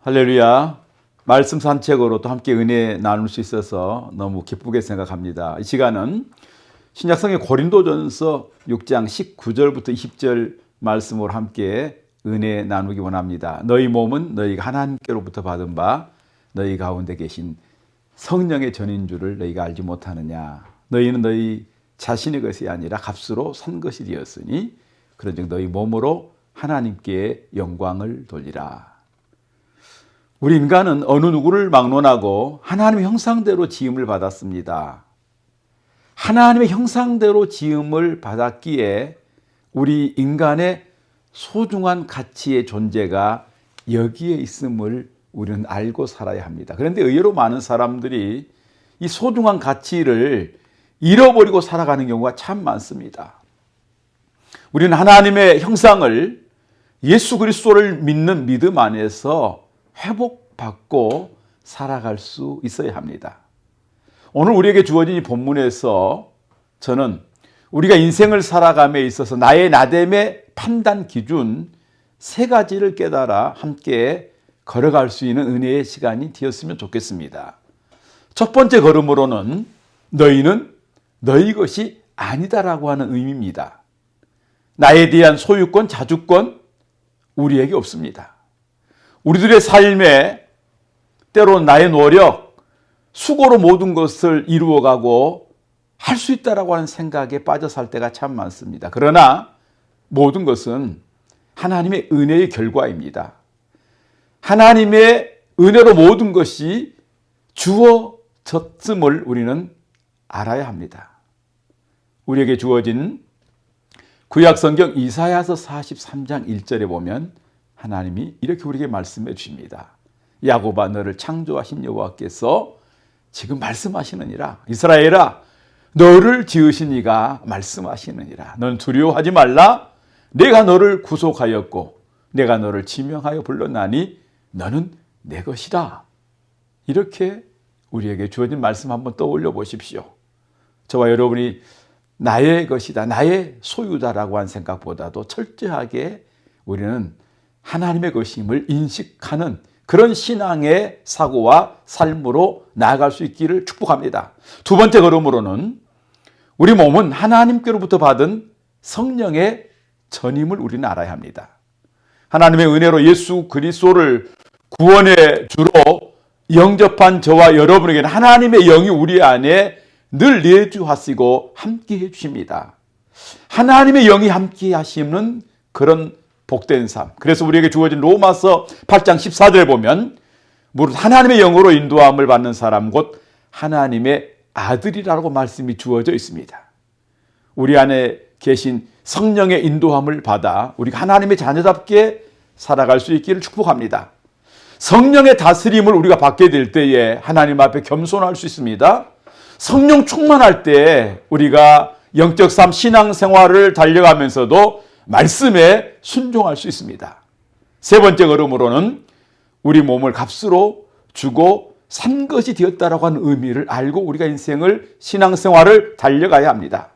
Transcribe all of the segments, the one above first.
할렐루야. 말씀 산책으로 또 함께 은혜 나눌 수 있어서 너무 기쁘게 생각합니다. 이 시간은 신약성의 고린도전서 6장 19절부터 20절 말씀으로 함께 은혜 나누기 원합니다. 너희 몸은 너희가 하나님께로부터 받은 바 너희 가운데 계신 성령의 전인 줄을 너희가 알지 못하느냐. 너희는 너희 자신의 것이 아니라 값으로 산 것이 되었으니 그런즉 너희 몸으로 하나님께 영광을 돌리라. 우리 인간은 어느 누구를 막론하고 하나님의 형상대로 지음을 받았습니다. 하나님의 형상대로 지음을 받았기에 우리 인간의 소중한 가치의 존재가 여기에 있음을 우리는 알고 살아야 합니다. 그런데 의외로 많은 사람들이 이 소중한 가치를 잃어버리고 살아가는 경우가 참 많습니다. 우리는 하나님의 형상을 예수 그리스도를 믿는 믿음 안에서 회복받고 살아갈 수 있어야 합니다. 오늘 우리에게 주어진 이 본문에서 저는 우리가 인생을 살아감에 있어서 나의 나됨의 판단 기준 세 가지를 깨달아 함께 걸어갈 수 있는 은혜의 시간이 되었으면 좋겠습니다. 첫 번째 걸음으로는 너희는 너희 것이 아니다라고 하는 의미입니다. 나에 대한 소유권, 자주권 우리에게 없습니다. 우리들의 삶에 때로 나의 노력, 수고로 모든 것을 이루어가고 할 수 있다라고 하는 생각에 빠져 살 때가 참 많습니다. 그러나 모든 것은 하나님의 은혜의 결과입니다. 하나님의 은혜로 모든 것이 주어졌음을 우리는 알아야 합니다. 우리에게 주어진 구약성경 이사야서 43장 1절에 보면 하나님이 이렇게 우리에게 말씀해 주십니다. 야곱아 너를 창조하신 여호와께서 지금 말씀하시느니라. 이스라엘아 너를 지으신 이가 말씀하시느니라. 넌 두려워하지 말라. 내가 너를 구속하였고 내가 너를 지명하여 불렀나니 너는 내 것이다. 이렇게 우리에게 주어진 말씀 한번 떠올려 보십시오. 저와 여러분이 나의 것이다, 나의 소유다라고 한 생각보다도 철저하게 우리는 하나님의 것임을 인식하는 그런 신앙의 사고와 삶으로 나아갈 수 있기를 축복합니다. 두 번째 걸음으로는 우리 몸은 하나님께로부터 받은 성령의 전임을 우리는 알아야 합니다. 하나님의 은혜로 예수 그리스도를 구원의 주로 영접한 저와 여러분에게는 하나님의 영이 우리 안에 늘 내주하시고 함께해 주십니다. 하나님의 영이 함께 하시는 그런 복된 삶. 그래서 우리에게 주어진 로마서 8장 14절에 보면 무릇 하나님의 영으로 인도함을 받는 사람 곧 하나님의 아들이라고 말씀이 주어져 있습니다. 우리 안에 계신 성령의 인도함을 받아 우리가 하나님의 자녀답게 살아갈 수 있기를 축복합니다. 성령의 다스림을 우리가 받게 될 때에 하나님 앞에 겸손할 수 있습니다. 성령 충만할 때 우리가 영적 삶 신앙생활을 달려가면서도 말씀에 순종할 수 있습니다. 세 번째 걸음으로는 우리 몸을 값으로 주고 산 것이 되었다라고 하는 의미를 알고 우리가 인생을 신앙생활을 달려가야 합니다.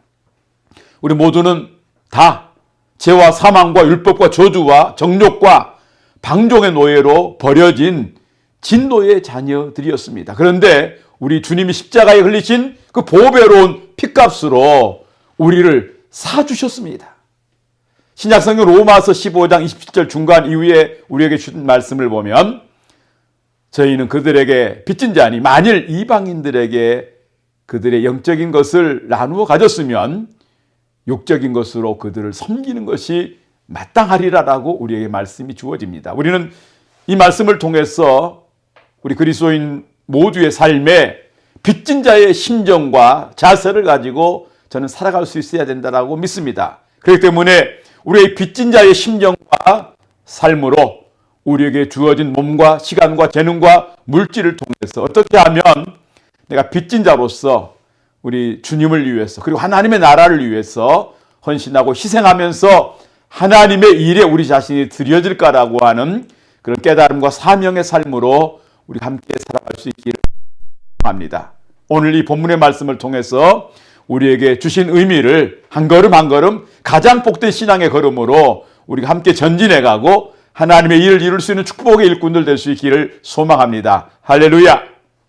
우리 모두는 다 죄와 사망과 율법과 저주와 정욕과 방종의 노예로 버려진 진노의 자녀들이었습니다. 그런데 우리 주님이 십자가에 흘리신 그 보배로운 핏값으로 우리를 사주셨습니다. 신약성경 로마서 15장 27절 중간 이후에 우리에게 주신 말씀을 보면 저희는 그들에게 빚진 자니 만일 이방인들에게 그들의 영적인 것을 나누어 가졌으면 육적인 것으로 그들을 섬기는 것이 마땅하리라라고 우리에게 말씀이 주어집니다. 우리는 이 말씀을 통해서 우리 그리스도인 모두의 삶에 빚진 자의 심정과 자세를 가지고 저는 살아갈 수 있어야 된다고 믿습니다. 그렇기 때문에 우리의 빚진 자의 심정과 삶으로 우리에게 주어진 몸과 시간과 재능과 물질을 통해서 어떻게 하면 내가 빚진 자로서 우리 주님을 위해서 그리고 하나님의 나라를 위해서 헌신하고 희생하면서 하나님의 일에 우리 자신이 드려질까라고 하는 그런 깨달음과 사명의 삶으로 우리가 함께 살아갈 수 있기를 바랍니다. 오늘 이 본문의 말씀을 통해서 우리에게 주신 의미를 한 걸음 한 걸음 가장 복된 신앙의 걸음으로 우리가 함께 전진해가고 하나님의 일을 이룰 수 있는 축복의 일꾼들 될 수 있기를 소망합니다. 할렐루야!